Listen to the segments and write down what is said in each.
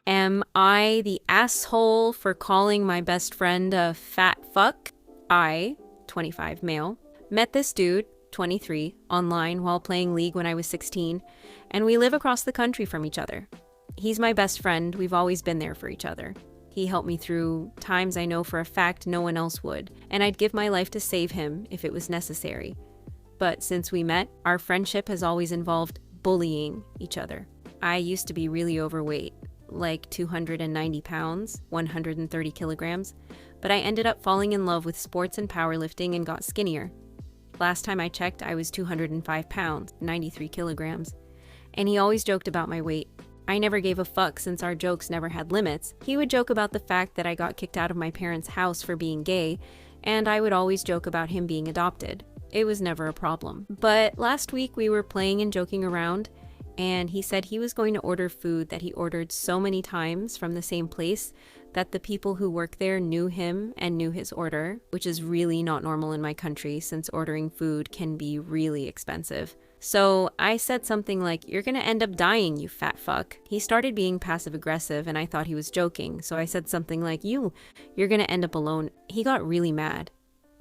Am I the asshole for calling my best friend a fat fuck? I, 25 male, met this dude, 23, online while playing League when I was 16, and we live across the country from each other. He's my best friend. We've always been there for each other. He helped me through times I know for a fact no one else would, and I'd give my life to save him if it was necessary. But since we met, our friendship has always involved bullying each other. I used to be really overweight, like 290 pounds, 130 kilograms, but I ended up falling in love with sports and powerlifting and got skinnier. Last time I checked, I was 205 pounds, 93 kilograms, and he always joked about my weight. I never gave a fuck since our jokes never had limits. He would joke about the fact that I got kicked out of my parents' house for being gay, and I would always joke about him being adopted. It was never a problem. But last week we were playing and joking around, and he said he was going to order food that he ordered so many times from the same place that the people who work there knew him and knew his order, which is really not normal in my country since ordering food can be really expensive. So I said something like, "You're gonna end up dying, you fat fuck." He started being passive aggressive and I thought he was joking, so I said something like, You're gonna end up alone." He got really mad,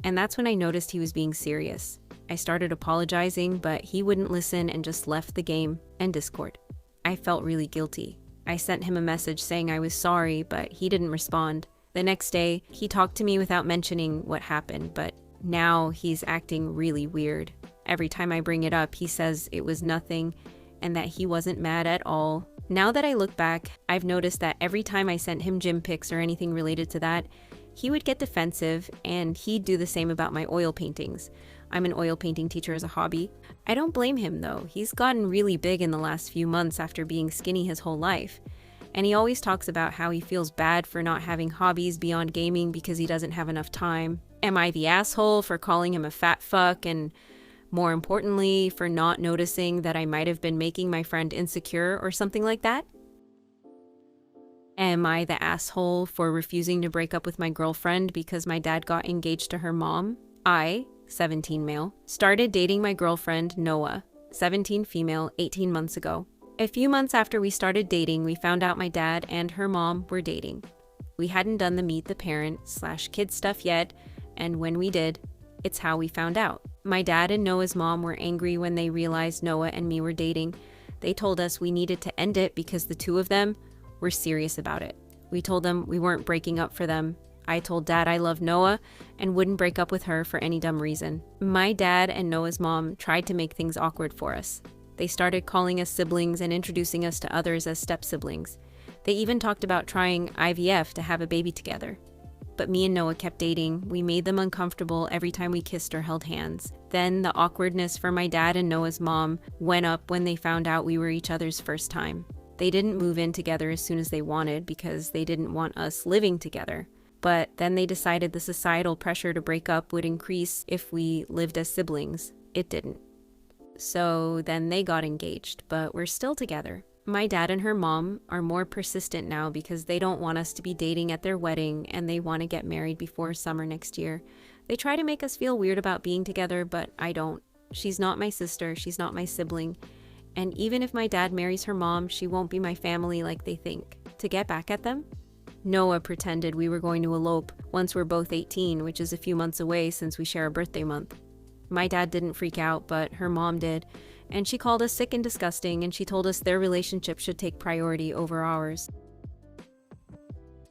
and that's when I noticed he was being serious. I started apologizing, but he wouldn't listen and just left the game and Discord. I felt really guilty. I sent him a message saying I was sorry, but he didn't respond. The next day, he talked to me without mentioning what happened, but now he's acting really weird. Every time I bring it up, he says it was nothing and that he wasn't mad at all. Now that I look back, I've noticed that every time I sent him gym pics or anything related to that, he would get defensive and he'd do the same about my oil paintings. I'm an oil painting teacher as a hobby. I don't blame him though. He's gotten really big in the last few months after being skinny his whole life. And he always talks about how he feels bad for not having hobbies beyond gaming because he doesn't have enough time. Am I the asshole for calling him a fat fuck, and more importantly, for not noticing that I might have been making my friend insecure or something like that? Am I the asshole for refusing to break up with my girlfriend because my dad got engaged to her mom? I, 17 male, started dating my girlfriend, Noah, 17 female, 18 months ago. A few months after we started dating, we found out my dad and her mom were dating. We hadn't done the meet the parent/kid stuff yet, and when we did, it's how we found out. My dad and Noah's mom were angry when they realized Noah and me were dating. They told us we needed to end it because the two of them were serious about it. We told them we weren't breaking up for them. I told Dad I loved Noah and wouldn't break up with her for any dumb reason. My dad and Noah's mom tried to make things awkward for us. They started calling us siblings and introducing us to others as step-siblings. They even talked about trying IVF to have a baby together. But me and Noah kept dating. We made them uncomfortable every time we kissed or held hands. Then the awkwardness for my dad and Noah's mom went up when they found out we were each other's first time. They didn't move in together as soon as they wanted because they didn't want us living together. But then they decided the societal pressure to break up would increase if we lived as siblings. It didn't. So then they got engaged, but we're still together. My dad and her mom are more persistent now because they don't want us to be dating at their wedding and they want to get married before summer next year. They try to make us feel weird about being together, but I don't. She's not my sister, she's not my sibling. And even if my dad marries her mom, she won't be my family like they think. To get back at them? Noah pretended we were going to elope once we're both 18, which is a few months away since we share a birthday month. My dad didn't freak out, but her mom did. And she called us sick and disgusting, and she told us their relationship should take priority over ours.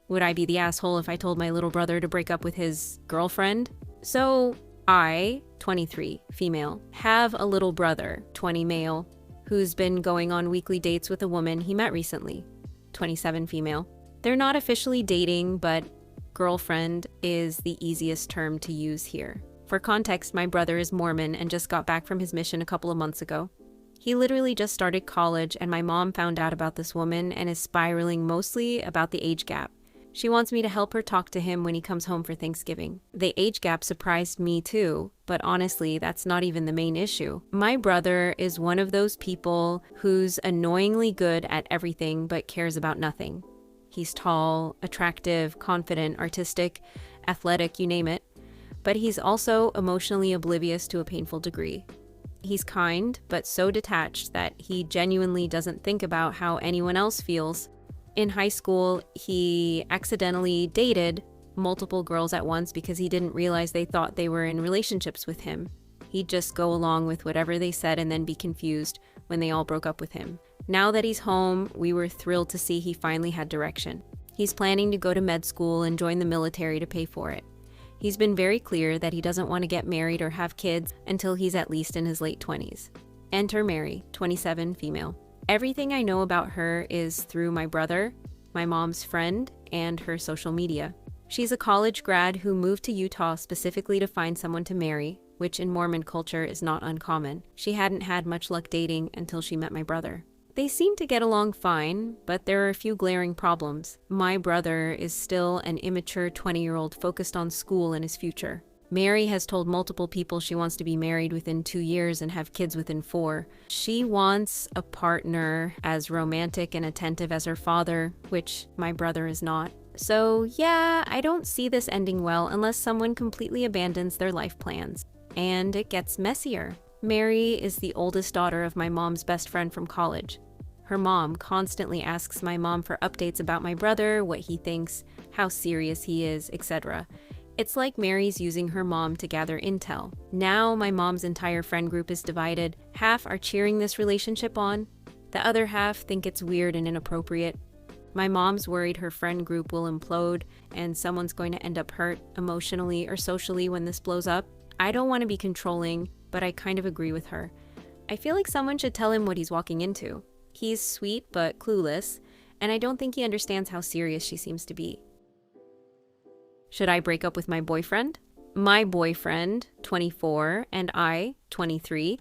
Would I be the asshole if I told my little brother to break up with his girlfriend? So I, 23, female, have a little brother, 20 male, who's been going on weekly dates with a woman he met recently, 27 female. They're not officially dating, but girlfriend is the easiest term to use here. For context, my brother is Mormon and just got back from his mission a couple of months ago. He literally just started college, and my mom found out about this woman and is spiraling mostly about the age gap. She wants me to help her talk to him when he comes home for Thanksgiving. The age gap surprised me too, but honestly, that's not even the main issue. My brother is one of those people who's annoyingly good at everything but cares about nothing. He's tall, attractive, confident, artistic, athletic, you name it. But he's also emotionally oblivious to a painful degree. He's kind, but so detached that he genuinely doesn't think about how anyone else feels. In high school, he accidentally dated multiple girls at once because he didn't realize they thought they were in relationships with him. He'd just go along with whatever they said and then be confused when they all broke up with him. Now that he's home, we were thrilled to see he finally had direction. He's planning to go to med school and join the military to pay for it. He's been very clear that he doesn't want to get married or have kids until he's at least in his late 20s. Enter Mary, 27, female. Everything I know about her is through my brother, my mom's friend, and her social media. She's a college grad who moved to Utah specifically to find someone to marry, which in Mormon culture is not uncommon. She hadn't had much luck dating until she met my brother. They seem to get along fine, but there are a few glaring problems. My brother is still an immature 20-year-old focused on school and his future. Mary has told multiple people she wants to be married within 2 years and have kids within 4. She wants a partner as romantic and attentive as her father, which my brother is not. So yeah, I don't see this ending well unless someone completely abandons their life plans. And it gets messier. Mary is the oldest daughter of my mom's best friend from college. Her mom constantly asks my mom for updates about my brother, what he thinks, how serious he is, etc. It's like Mary's using her mom to gather intel. Now my mom's entire friend group is divided. Half are cheering this relationship on. The other half think it's weird and inappropriate. My mom's worried her friend group will implode and someone's going to end up hurt emotionally or socially when this blows up. I don't want to be controlling, but I kind of agree with her. I feel like someone should tell him what he's walking into. He's sweet but clueless, and I don't think he understands how serious she seems to be. Should I break up with my boyfriend? My boyfriend, 24, and I, 23,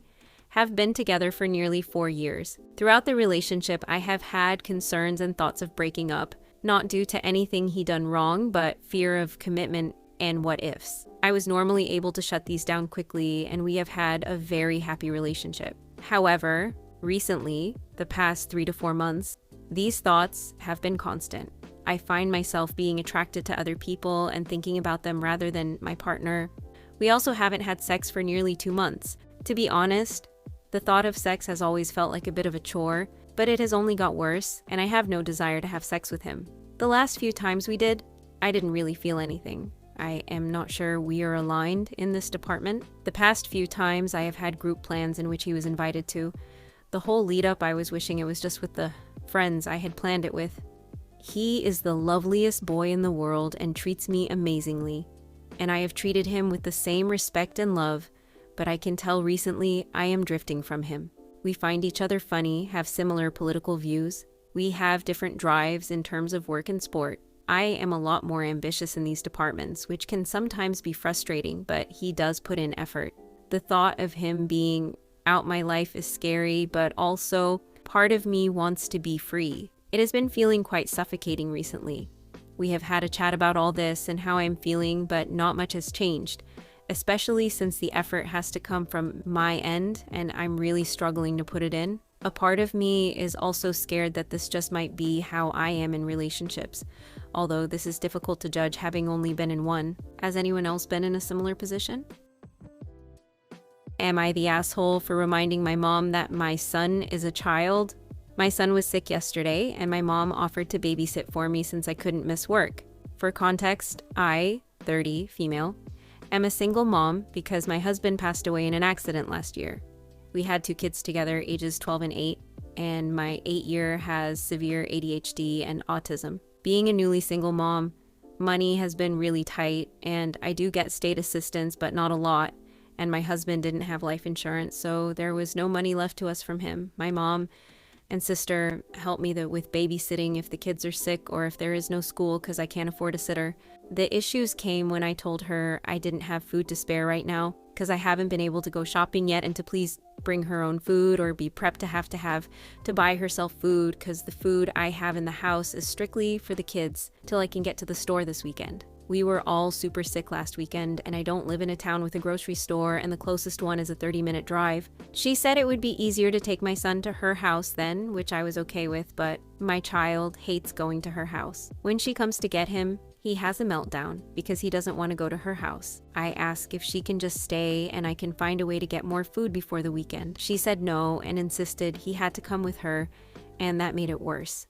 have been together for nearly 4 years. Throughout the relationship, I have had concerns and thoughts of breaking up, not due to anything he done wrong, but fear of commitment and what ifs. I was normally able to shut these down quickly, and we have had a very happy relationship. However, recently, the past 3 to 4 months, these thoughts have been constant. I find myself being attracted to other people and thinking about them rather than my partner. We also haven't had sex for nearly 2 months. To be honest, the thought of sex has always felt like a bit of a chore, but it has only got worse, and I have no desire to have sex with him. The last few times we did, I didn't really feel anything. I am not sure we are aligned in this department. The past few times I have had group plans in which he was invited to. The whole lead up I was wishing it was just with the friends I had planned it with. He is the loveliest boy in the world and treats me amazingly. And I have treated him with the same respect and love, but I can tell recently I am drifting from him. We find each other funny, have similar political views. We have different drives in terms of work and sport. I am a lot more ambitious in these departments, which can sometimes be frustrating, but he does put in effort. The thought of him being out my life is scary, but also part of me wants to be free. It has been feeling quite suffocating recently. We have had a chat about all this and how I'm feeling, but not much has changed, especially since the effort has to come from my end and I'm really struggling to put it in. A part of me is also scared that this just might be how I am in relationships, although this is difficult to judge having only been in one. Has anyone else been in a similar position? Am I the asshole for reminding my mom that my son is a child? My son was sick yesterday, and my mom offered to babysit for me since I couldn't miss work. For context, I, 30, female, am a single mom because my husband passed away in an accident last year. We had 2 kids together, ages 12 and 8, and my 8-year has severe ADHD and autism. Being a newly single mom, money has been really tight, and I do get state assistance, but not a lot, and my husband didn't have life insurance, so there was no money left to us from him. My mom and sister help me with babysitting if the kids are sick or if there is no school because I can't afford a sitter. The issues came when I told her I didn't have food to spare right now because I haven't been able to go shopping yet and to please bring her own food or be prepped to have to buy herself food because the food I have in the house is strictly for the kids till I can get to the store this weekend. We were all super sick last weekend, and I don't live in a town with a grocery store, and the closest one is a 30-minute drive. She said it would be easier to take my son to her house then, which I was okay with, but my child hates going to her house. When she comes to get him, he has a meltdown because he doesn't want to go to her house. I ask if she can just stay and I can find a way to get more food before the weekend. She said no and insisted he had to come with her, and that made it worse.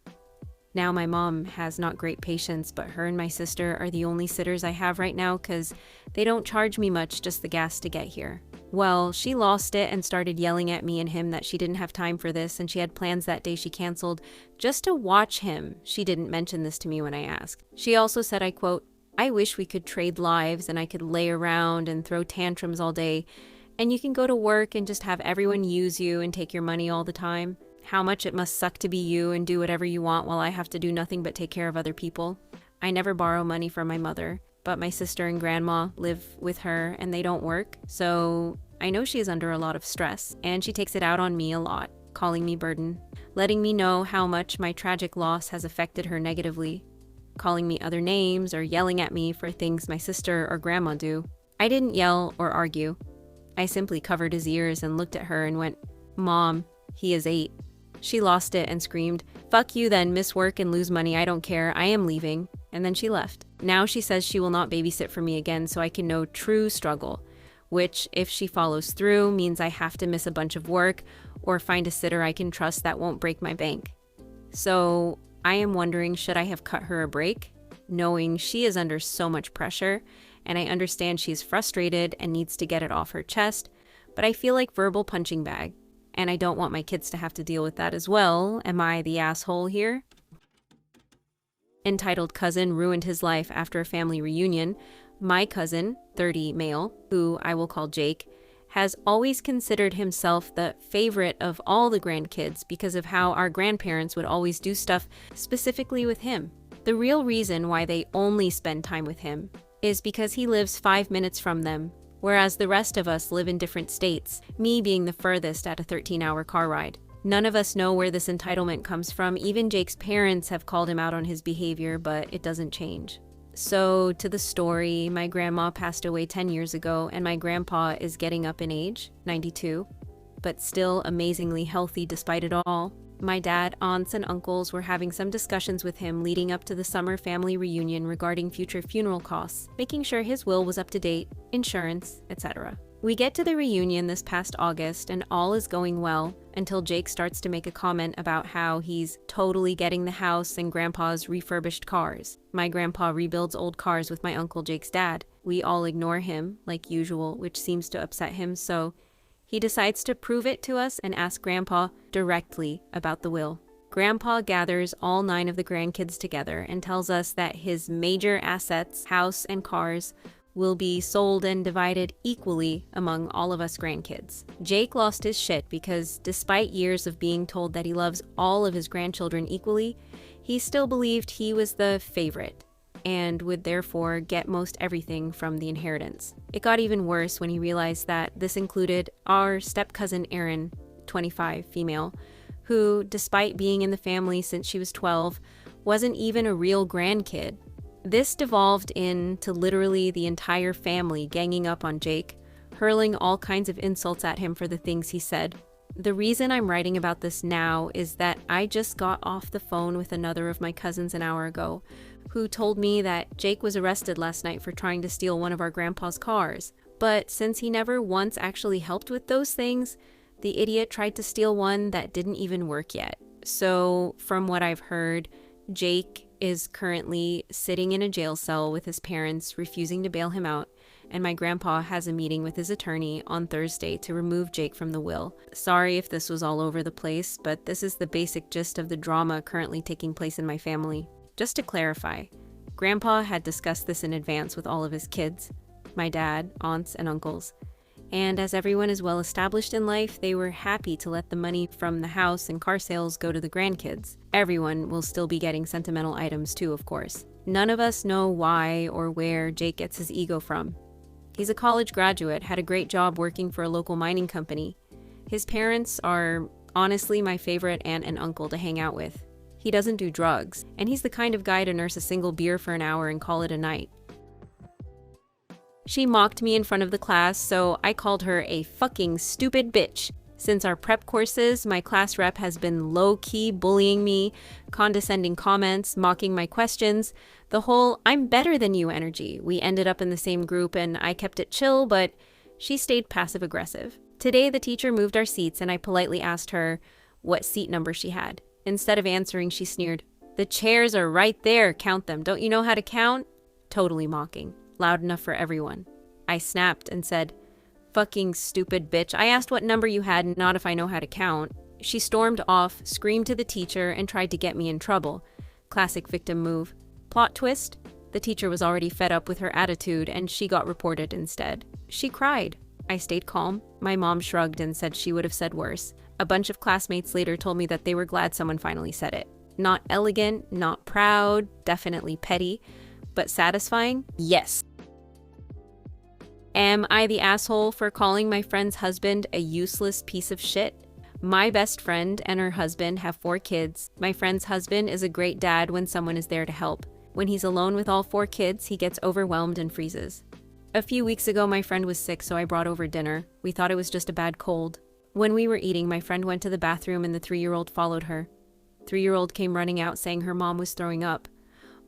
Now my mom has not great patience, but her and my sister are the only sitters I have right now because they don't charge me much, just the gas to get here. Well, she lost it and started yelling at me and him that she didn't have time for this and she had plans that day she canceled just to watch him. She didn't mention this to me when I asked. She also said, I quote, "I wish we could trade lives and I could lay around and throw tantrums all day and you can go to work and just have everyone use you and take your money all the time. How much it must suck to be you and do whatever you want while I have to do nothing but take care of other people. I never borrow money from my mother, but my sister and grandma live with her and they don't work, so I know she is under a lot of stress and she takes it out on me a lot, calling me burden, letting me know how much my tragic loss has affected her negatively, calling me other names or yelling at me for things my sister or grandma do. I didn't yell or argue. I simply covered his ears and looked at her and went, 'Mom, he is 8. She lost it and screamed, "Fuck you then, miss work and lose money, I don't care, I am leaving." And then she left. Now she says she will not babysit for me again so I can know true struggle, which, if she follows through, means I have to miss a bunch of work or find a sitter I can trust that won't break my bank. So I am wondering, should I have cut her a break, knowing she is under so much pressure, and I understand she's frustrated and needs to get it off her chest, but I feel like verbal punching bag. And I don't want my kids to have to deal with that as well. Am I the asshole here? Entitled cousin ruined his life after a family reunion. My cousin, 30 male, who I will call Jake, has always considered himself the favorite of all the grandkids because of how our grandparents would always do stuff specifically with him. The real reason why they only spend time with him is because he lives 5 minutes from them, whereas the rest of us live in different states, me being the furthest at a 13-hour car ride. None of us know where this entitlement comes from. Even Jake's parents have called him out on his behavior, but it doesn't change. So, to the story, my grandma passed away 10 years ago, and my grandpa is getting up in age, 92, but still amazingly healthy despite it all. My dad, aunts, and uncles were having some discussions with him leading up to the summer family reunion regarding future funeral costs, making sure his will was up to date, insurance, etc. We get to the reunion this past August and all is going well until Jake starts to make a comment about how he's totally getting the house and grandpa's refurbished cars. My grandpa rebuilds old cars with my uncle Jake's dad. We all ignore him, like usual, which seems to upset him, so he decides to prove it to us and ask Grandpa directly about the will. Grandpa gathers all 9 of the grandkids together and tells us that his major assets, house and cars, will be sold and divided equally among all of us grandkids. Jake lost his shit because despite years of being told that he loves all of his grandchildren equally, he still believed he was the favorite and would therefore get most everything from the inheritance. It got even worse when he realized that this included our step-cousin Erin, 25, female, who, despite being in the family since she was 12, wasn't even a real grandkid. This devolved into literally the entire family ganging up on Jake, hurling all kinds of insults at him for the things he said. The reason I'm writing about this now is that I just got off the phone with another of my cousins an hour ago, who told me that Jake was arrested last night for trying to steal one of our grandpa's cars. But since he never once actually helped with those things, the idiot tried to steal one that didn't even work yet. So, from what I've heard, Jake is currently sitting in a jail cell with his parents refusing to bail him out, and my grandpa has a meeting with his attorney on Thursday to remove Jake from the will. Sorry if this was all over the place, but this is the basic gist of the drama currently taking place in my family. Just to clarify, Grandpa had discussed this in advance with all of his kids, my dad, aunts, and uncles. And as everyone is well established in life, they were happy to let the money from the house and car sales go to the grandkids. Everyone will still be getting sentimental items too, of course. None of us know why or where Jake gets his ego from. He's a college graduate, had a great job working for a local mining company. His parents are honestly my favorite aunt and uncle to hang out with. He doesn't do drugs, and he's the kind of guy to nurse a single beer for an hour and call it a night. She mocked me in front of the class, so I called her a fucking stupid bitch. Since our prep courses, my class rep has been low-key bullying me, condescending comments, mocking my questions, the whole "I'm better than you" energy. We ended up in the same group and I kept it chill, but she stayed passive-aggressive. Today, the teacher moved our seats and I politely asked her what seat number she had. Instead of answering, she sneered, The chairs are right there, count them. Don't you know how to count? Totally mocking, loud enough for everyone. I snapped and said, fucking stupid bitch. I asked what number you had, not if I know how to count. She stormed off, screamed to the teacher, and tried to get me in trouble. Classic victim move. Plot twist? The teacher was already fed up with her attitude, and she got reported instead. She cried. I stayed calm. My mom shrugged and said she would have said worse. A bunch of classmates later told me that they were glad someone finally said it. Not elegant, not proud, definitely petty, but satisfying? Yes. Am I the asshole for calling my friend's husband a useless piece of shit? My best friend and her husband have 4 kids. My friend's husband is a great dad when someone is there to help. When he's alone with all 4 kids, he gets overwhelmed and freezes. A few weeks ago, my friend was sick, so I brought over dinner. We thought it was just a bad cold. When we were eating, my friend went to the bathroom and the 3-year-old followed her. 3-year-old came running out saying her mom was throwing up.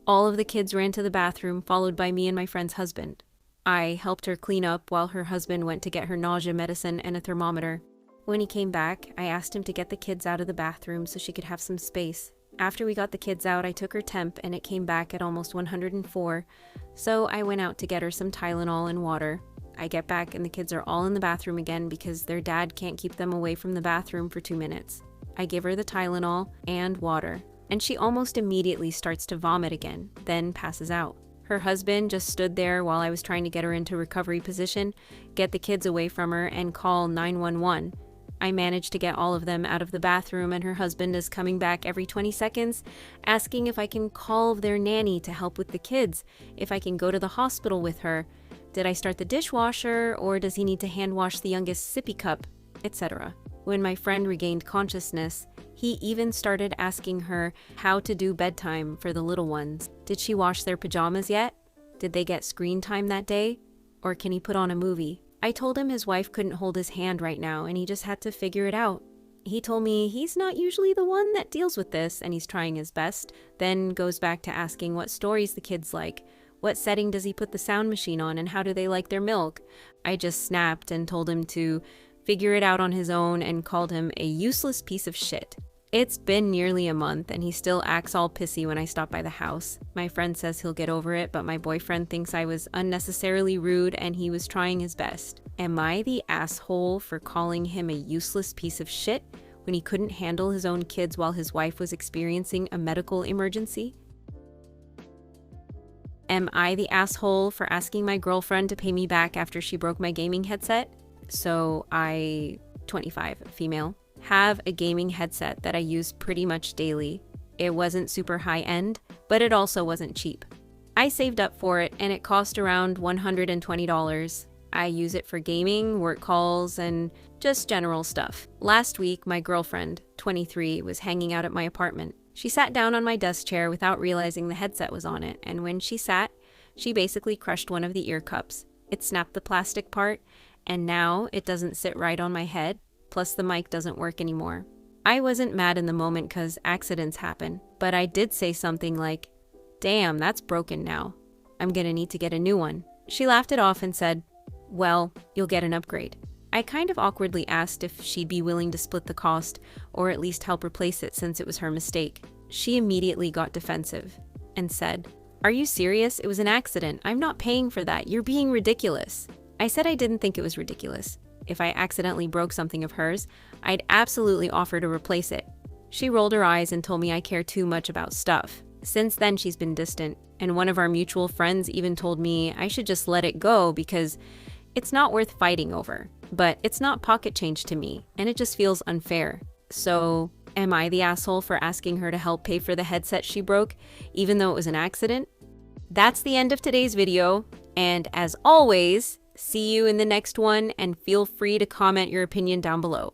All of the kids ran to the bathroom, followed by me and my friend's husband. I helped her clean up while her husband went to get her nausea medicine and a thermometer. When he came back, I asked him to get the kids out of the bathroom so she could have some space. After we got the kids out, I took her temp and it came back at almost 104, so I went out to get her some Tylenol and water. I get back and the kids are all in the bathroom again because their dad can't keep them away from the bathroom for 2 minutes. I give her the Tylenol and water, and she almost immediately starts to vomit again, then passes out. Her husband just stood there while I was trying to get her into recovery position, get the kids away from her, and call 911. I managed to get all of them out of the bathroom, and her husband is coming back every 20 seconds, asking if I can call their nanny to help with the kids, if I can go to the hospital with her. Did I start the dishwasher, or does he need to hand wash the youngest sippy cup, etc. When my friend regained consciousness, he even started asking her how to do bedtime for the little ones. Did she wash their pajamas yet? Did they get screen time that day? Or can he put on a movie? I told him his wife couldn't hold his hand right now and he just had to figure it out. He told me he's not usually the one that deals with this and he's trying his best, then goes back to asking what stories the kids like, what setting does he put the sound machine on, and how do they like their milk. I just snapped and told him to figure it out on his own and called him a useless piece of shit. It's been nearly a month and he still acts all pissy when I stop by the house. My friend says he'll get over it, but my boyfriend thinks I was unnecessarily rude and he was trying his best. Am I the asshole for calling him a useless piece of shit when he couldn't handle his own kids while his wife was experiencing a medical emergency? Am I the asshole for asking my girlfriend to pay me back after she broke my gaming headset? So I, 25, female, have a gaming headset that I use pretty much daily. It wasn't super high end, but it also wasn't cheap. I saved up for it and it cost around $120. I use it for gaming, work calls, and just general stuff. Last week, my girlfriend, 23, was hanging out at my apartment. She sat down on my desk chair without realizing the headset was on it, and when she sat, she basically crushed one of the ear cups. It snapped the plastic part, and now it doesn't sit right on my head, plus the mic doesn't work anymore. I wasn't mad in the moment because accidents happen, but I did say something like, "Damn, that's broken now. I'm gonna need to get a new one." She laughed it off and said, "Well, you'll get an upgrade." I kind of awkwardly asked if she'd be willing to split the cost or at least help replace it since it was her mistake. She immediately got defensive and said, "Are you serious? It was an accident. I'm not paying for that. You're being ridiculous." I said I didn't think it was ridiculous. If I accidentally broke something of hers, I'd absolutely offer to replace it. She rolled her eyes and told me I care too much about stuff. Since then, she's been distant, and one of our mutual friends even told me I should just let it go because it's not worth fighting over. But it's not pocket change to me, and it just feels unfair. So, am I the asshole for asking her to help pay for the headset she broke, even though it was an accident? That's the end of today's video, and as always, see you in the next one, and feel free to comment your opinion down below.